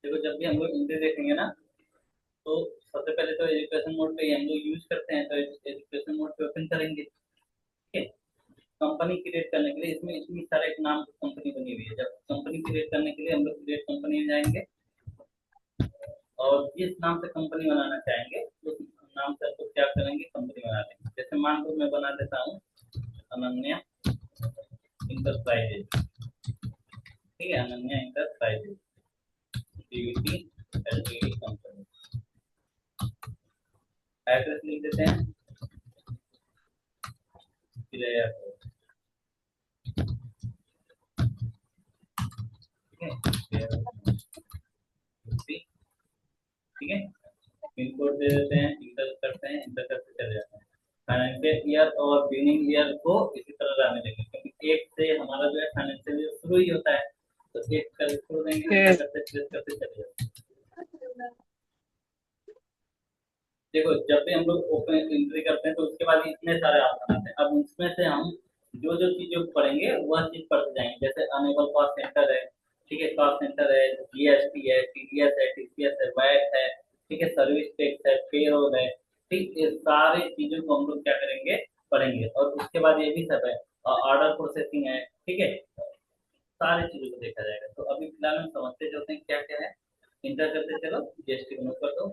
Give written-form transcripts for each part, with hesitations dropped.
देखो जब भी हम लोग एंट्री देखेंगे ना, तो सबसे पहले तो एजुकेशन मोड पे ही हम लोग यूज करते हैं, तो एजुकेशन मोड पे ओपन करेंगे। ठीक है। कंपनी क्रिएट करने के लिए इसमें इतनी सारे एक नाम की कंपनी बनी हुई है। जब कंपनी क्रिएट करने के लिए हम लोग क्रिएट कंपनी में जाएंगे, और जिस नाम से कंपनी बनाना चाहेंगे उस नाम से हम लोग क्या करेंगे, कंपनी बना लेंगे। जैसे मान लो मैं बना देता हूँ अनन्या इंटरप्राइजेज। ठीक है, Ananya enterprises Pvt LTD company. Address लिख देते हैं, किराया को। ठीक है, ठीक है। पिन कोड दे देते हैं, इंटर करते हैं, इंटर करते चले जाते हैं। फाइनेंशियल ईयर और बिगिनिंग ईयर को इसी तरह रहने देंगे, क्योंकि एक से हमारा जो है फाइनेंशियल ईयर शुरू ही होता है। तो एक कर छोड़ देंगे, इंटर करते प्रेस करते चले जाते हैं। देखो जब भी हम लोग ओपन एंट्री करते हैं तो उसके बाद इतने सारे ऑप्शन आते हैं। अब उसमें से हम जो जो चीजें पढ़ेंगे वह चीज पढ़ते जाएंगे। जैसे अनेबल कॉस्ट सेंटर है, ठीक है, कॉस्ट सेंटर है, जीएसटी है, टीडीएस है, टीसीएस है, वैट है, ठीक है, सर्विस टैक्स है, पेरोल है। ठीक, ये सारी चीजों को हम लोग क्या करेंगे, पढ़ेंगे। और उसके बाद ये भी सब है, ऑर्डर प्रोसेसिंग है। ठीक है, सारी चीजों को देखा जाएगा। तो अभी फिलहाल हम समझते चलते हैं क्या क्या है। इंटर करते चलो, जीएसटी को नोट कर दो,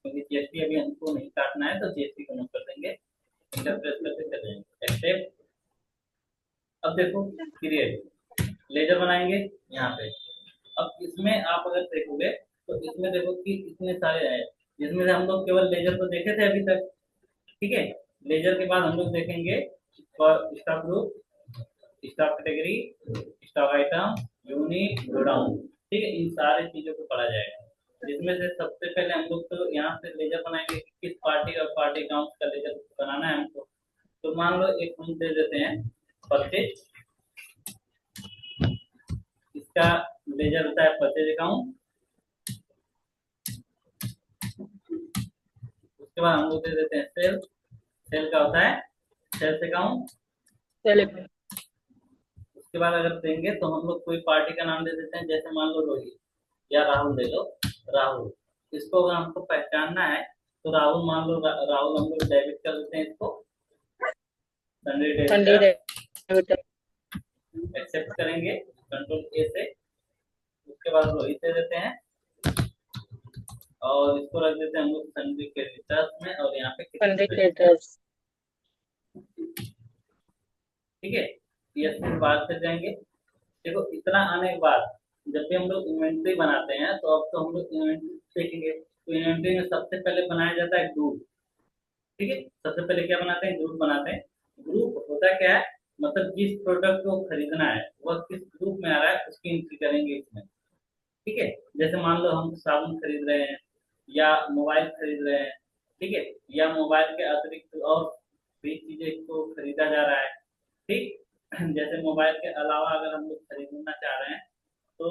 क्योंकि जीएसटी अभी हमको नहीं काटना है, तो जीएसटी को नोट कर देंगे। इंटर प्रेस करते चले जाएंगे, एक्सेप्ट। अब देखो क्रिएट लेजर बनाएंगे यहाँ पे। अब इसमें आप अगर देखोगे तो इसमें देखो कि इतने सारे हैं, जिसमें से हम लोग केवल लेजर को देखे थे अभी तक। ठीक है, लेजर के बाद हम लोग देखेंगे stock group, stock category, stock item, unit, godown. ठीक है, इन सारी चीजों को पढ़ा जाएगा। जिसमें से सबसे पहले हम लोग तो यहाँ से लेजर बनाएंगे कि किस पार्टी और पार्टी अकाउंट का लेजर बनाना है हमको। तो मान लो एक हम दे देते हैं परचेज। इसका लेजर होता है परचेज अकाउंट। उसके बाद हम लोग दे देते हैं सेल। सेल का होता है सेल्स अकाउंट। उसके बाद अगर देंगे तो हम लोग कोई पार्टी का नाम दे देते हैं, जैसे मान लो रोहित या राहुल दे लो। राहुल, इसको अगर हमको पहचानना है तो राहुल मान लो, राहुल हम लोग डेबिट कर देते हैं इसको, सन्डे डेबिट एक्सेप्ट करेंगे कंट्रोल ए से। उसके बाद रोहित दे देते हैं, और इसको रख देते हैं हम लोग सन्डे क्रेडिटर्स में, और यहाँ पे क्रेडिटर्स। ठीक है, ये फिर बात कर जाएंगे। देखो इतना आने के बाद जब भी हम लोग इन्वेंट्री बनाते हैं, तो अब तो हम लोग इन्वेंट्री देखेंगे। तो इन्वेंट्री में सबसे पहले बनाया जाता है ग्रुप। ठीक है, सबसे पहले क्या बनाते हैं, ग्रुप बनाते हैं। ग्रुप होता क्या है, मतलब जिस प्रोडक्ट को खरीदना है वह किस ग्रुप में आ रहा है उसकी एंट्री करेंगे इसमें। ठीक है, जैसे मान लो हम साबुन खरीद रहे हैं, या मोबाइल खरीद रहे हैं। ठीक है, या मोबाइल के अतिरिक्त और भी चीजें को खरीदा जा रहा है। ठीक, जैसे मोबाइल के अलावा अगर हम लोग खरीदना चाह रहे हैं, तो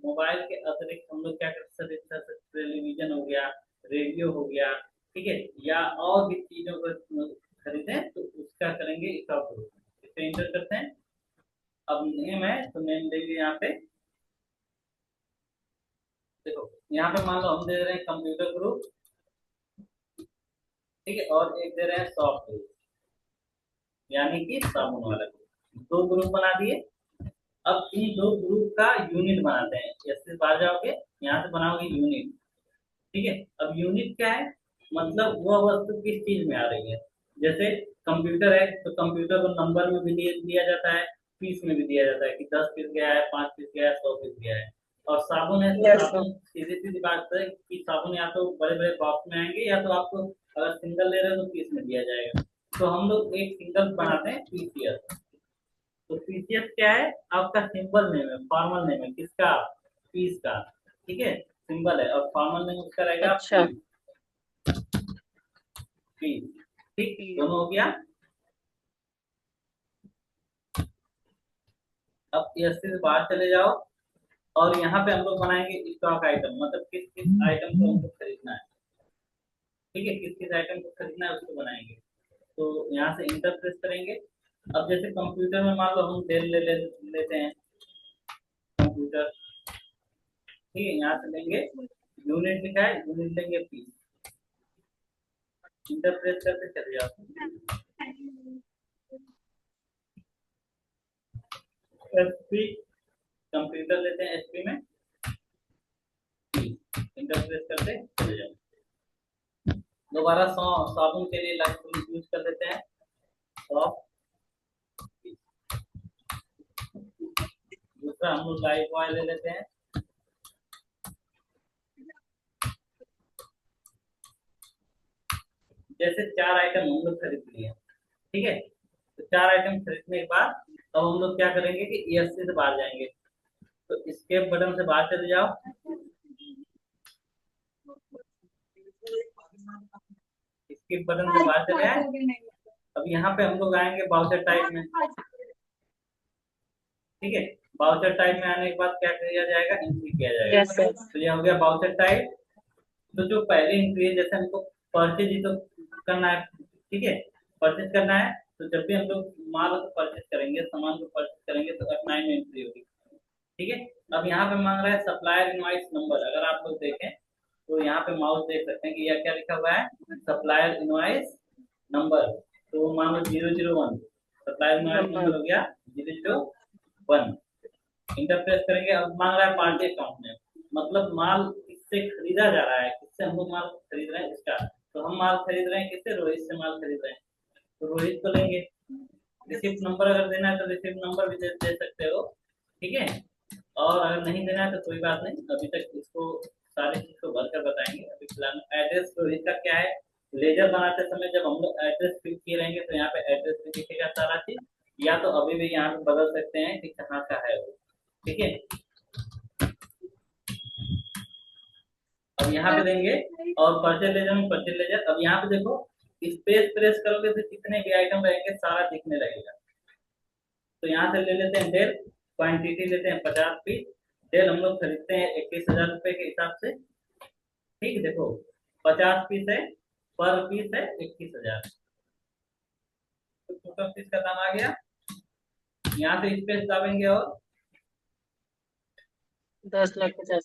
मोबाइल के अतिरिक्त हम लोग क्या कर सकते हैं, टेलीविजन हो गया, रेडियो हो गया। ठीक है, या और भी चीजों को खरीदें तो उसका करेंगे स्टॉक ग्रुप। इस पे इंटर करते हैं। अब नेम है तो नेम देंगे यहाँ पे। देखो यहाँ पे मान लो हम दे रहे हैं कंप्यूटर ग्रुप। ठीक है, और एक दे रहे हैं सॉफ्ट ग्रुप, यानी कि साबुन वाला ग्रुप। दो ग्रुप बना दिए। अब इन दो ग्रुप का यूनिट बनाते हैं। जैसे बाहर जाओगे, यहाँ से बनाओगे यूनिट। ठीक है, अब यूनिट क्या है, मतलब वह वस्तु किस चीज में आ रही है। जैसे कंप्यूटर है तो कंप्यूटर को नंबर में भी दिया जाता है, पीस में भी दिया जाता है कि 10 पीस गया है, 5 पीस गया है, 100 पीस गया है। और साबुन है तो साबुन सीधी सीधी बात है कि साबुन या तो बड़े बड़े बॉक्स में आएंगे, या तो आपको अगर सिंगल ले रहे हो तो पीस में दिया जाएगा। तो हम लोग एक सिंगल बनाते हैं पीसीएस। तो पीसीएस क्या है, आपका सिंपल नेम है, फॉर्मल नेम है किसका, पीस का। ठीक है, सिंबल है, और फॉर्मल नेम उसका रहेगा। अच्छा, पीस। ठीक, दोनों हो गया। अब एस से बाहर चले जाओ, और यहाँ पे हम लोग बनाएंगे स्टॉक आइटम, मतलब किस किस आइटम को हमको खरीदना है। ठीक है, किस किस आइटम को खरीदना है उसको बनाएंगे। तो यहाँ से इंटर प्रेस करेंगे। अब जैसे कंप्यूटर में मान लो हम डेल लेते हैं कंप्यूटर। ठीक है, यहाँ से लेंगे यूनिट लिखा है, यूनिट लेंगे पीस, इंटर प्रेस करके चले जाओ। एचपी कंप्यूटर लेते हैं, एचपी में इंटर प्रेस करके चले जाओ। दोबारा साबुन के लिए लाइट यूज कर लेते हैं, दूसरा हम लोग लाइट ऑयल ले लेते हैं। जैसे 4 आइटम हम लोग खरीद लिए, ठीक है, तो 4 आइटम खरीदने के बाद अब हम लोग क्या करेंगे कि EFC से बाहर जाएंगे, तो escape बटन से बाहर चले जाओ। escape बटन से बाहर चले आए। अब यहाँ पे हम लोग आएंगे बाउचर टाइप में, ठीक है, बाउचर टाइप में आने के बाद क्या किया जाएगा, एंट्री किया जाएगा। तो ये हो गया बाउचर टाइप। तो जो पहले एंट्री है, जैसे हमको परचेज ही तो करना है, ठीक है, परचेज करना है, तो जब भी हम लोग माल को परचेज करेंगे, सामान को परचेज करेंगे, तो F9 में एंट्री होगी, ठीक है। अब यहाँ पे मांग रहा है सप्लायर इनवॉइस नंबर। अगर आप लोग देखें तो यहाँ पे माउस देख सकते हैं कि यह क्या लिखा हुआ है, सप्लायर इनवॉइस नंबर। तो मान लो 001, सप्लायर इनवॉइस नंबर हो गया 001। इंटर प्रेस करेंगे। अब मांग रहा है पार्टी अकाउंट में, मतलब माल किससे खरीदा जा रहा है, किससे हम लोग माल खरीद रहे हैं इसका। तो हम माल खरीद रहे हैं किससे, रोहित से माल खरीद रहे हैं, तो रोहित को लेंगे। रिसिप्ट नंबर अगर देना है तो रिसिप्ट नंबर भी दे सकते हो, ठीक है। और अगर नहीं देना है तो कोई बात नहीं, अभी तक इसको सारी चीज को भर कर बताएंगे। अभी फिलहाल एड्रेस रोहित का क्या है, लेजर बनाते समय जब हम लोग एड्रेस फिल किए रहेंगे तो यहाँ पे एड्रेस भी दिखेगा सारा चीज, या तो अभी भी यहाँ पे बदल सकते हैं कि कहाँ का है वो, ठीक है। अब यहाँ पे देंगे और परचेज लेजर में परचेज लेजर। अब यहाँ पे देखो स्पेस प्रेस करोगे तो जितने भी आइटम रहेंगे सारा दिखने लगेगा। तो यहाँ से ले लेते हैं डेल, क्वांटिटी लेते हैं 50 पीस। डेल हम लोग खरीदते हैं 21,000 रुपए के हिसाब से, ठीक है। देखो 50 पीस है, पर पीस है 21,000, तो टोटल पीस का दाम आ गया। यहाँ से स्पेस दाबेंगे और 10,50,000,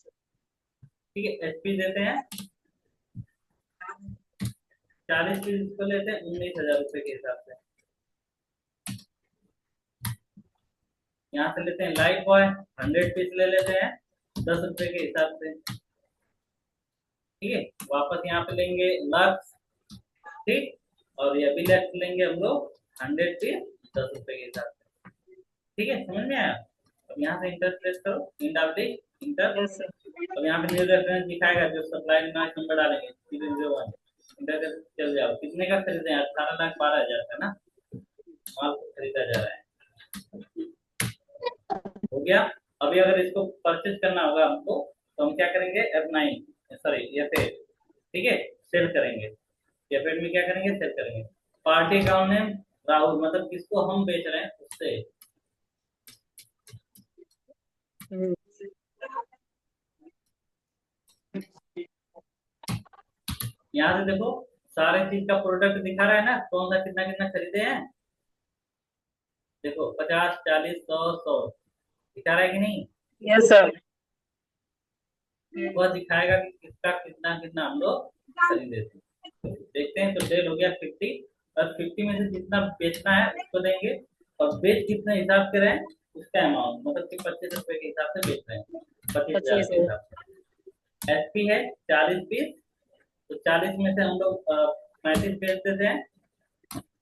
ठीक है, एचपी देते हैं 40 पीस को लेते हैं 19,000 रुपए के हिसाब से। यहाँ से लेते हैं लाइफ बॉय 100 पीस ले लेते हैं 10 रुपए के हिसाब से, ठीक है। वापस यहाँ पे लेंगे लक्स, ठीक, और ये भी लक्स लेंगे हम लोग 100 पीस 10 रुपए के हिसाब से, ठीक है, समझ में आया। अब यहाँ से इंटर प्रेस करो, इंटर। अब यहाँ पे न्यू रेफरेंस दिखाएगा, जो सप्लाई नंबर डालेंगे 001, इंटर चल जाओ। कितने का खरीदे हैं, 18,12,000 का ना माल खरीदा जा रहा है, हो गया। अभी अगर इसको परचेज करना होगा हमको, तो हम क्या करेंगे, F9 सॉरी F8, ठीक है, सेल करेंगे। F8 में क्या करेंगे, सेल करेंगे। पार्टी अकाउंट नेम राहुल, मतलब किसको हम बेच रहे हैं उससे। यहाँ से देखो सारे चीज का प्रोडक्ट दिखा रहा है ना, कौन सा कितना कितना खरीदे हैं। देखो 50, 40, 100, 100 दिखा रहा है कि नहीं। Yes sir. वह दिखाएगा कि किसका कितना कितना हम लोग खरीदे थे। देखते हैं, तो सेल हो गया 50, और 50 में से जितना बेचना है उसको देंगे, और बेच कितने हिसाब से रहे उसका अमाउंट, मतलब कि 25 रुपए के हिसाब से बेच रहे हैं, 25,000 के हिसाब से। एसपी है 40 पीस, तो 40 में से हम लोग 35 बेच देते हैं,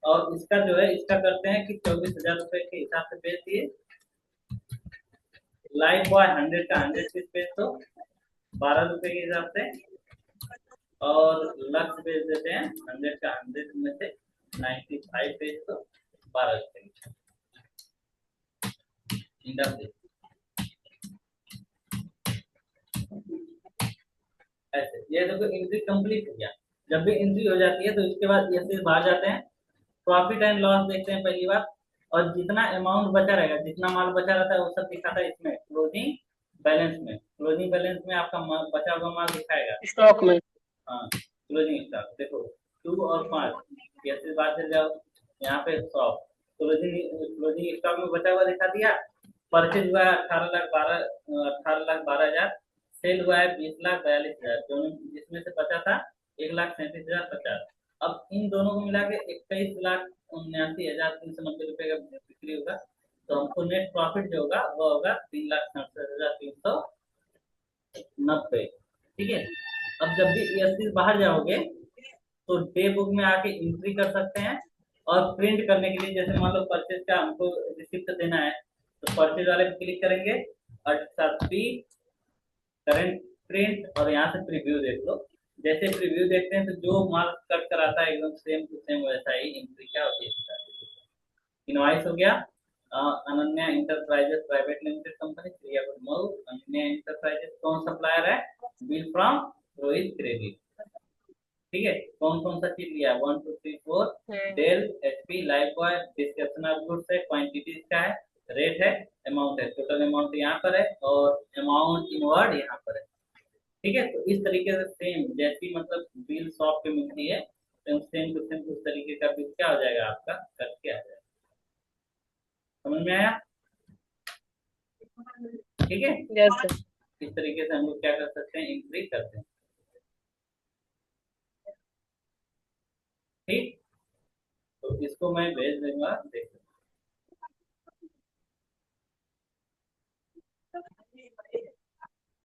और इसका जो है इसका करते हैं कि 24,000 रुपए के हिसाब से बेच दिए। लाइफ बॉय 100 का 100 पीस बेच दो 12 रुपए के हिसाब से, और लक्स बेच देते हैं 100 का 100 में से 95 बेच दो 12 रुपए की। ऐसे ये देखो एंट्री कंप्लीट हो गया। जब भी एंट्री हो जाती है तो इसके बाद ये से बाहर जाते हैं, प्रॉफिट एंड लॉस देखते हैं पहली बार, और जितना अमाउंट बचा रहेगा, जितना माल बचा रहता है वो सब दिखाता है इसमें क्लोजिंग बैलेंस में। क्लोजिंग बैलेंस में आपका बचा हुआ माल दिखाएगा स्टॉक में। हाँ, क्लोजिंग स्टॉक देखो 2 और 5, ऐसे बात चल जाओ। यहाँ पे 100 क्लोजिंग स्टॉक में बचा हुआ दिखा दिया। परचेज हुआ 18,12,000, सेल हुआ है 20,42,000, दोनों जिसमें से बचा था 1,37,050। अब इन दोनों को मिला के 21,79,390 रुपए का बिक्री होगा। तो हमको नेट प्रॉफिट जो होगा वो होगा 3,67,390। ठीक है। अब जब भी ESC बाहर जाओगे तो डे बुक में आके एंट्री कर सकते हैं। और प्रिंट करने के लिए जैसे मान लो परचेज का हमको रिसिप्ट देना है, तो परचेज वाले पे क्लिक करेंगे और साथ ही करंट प्रिंट, और यहाँ से प्रीव्यू देख लो। जैसे प्रीव्यू देखते हैं तो जो माल कट कराता है एकदम सेम टू सेम वैसा ही एंट्री क्या होती है। इनवाइस हो गया। Ananya enterprises private limited company, Mau. Ananya enterprises कौन सप्लायर है? Bill from Rohit credit. ठीक है। कौन कौन सा चीज लिया? 1 2 3 4। Dell, HP, Lifebuoy. Description of goods है, क्वांटिटी इसका है, रेट है, अमाउंट है। टोटल अमाउंट यहाँ पर है और अमाउंट इनवर्ड यहाँ पर है। ठीक है। तो इस तरीके से सेम जैसी मतलब बिल शॉप पे मिलती है, तो सेम टू सेम उस तरीके का बिल क्या हो जाएगा आपका, करके आ जाएगा। समझ में आया? ठीक है। Yes sir. इस तरीके से हम लोग क्या कर सकते हैं, एंट्री करते हैं। ठीक। तो इसको मैं भेज दूंगा, देख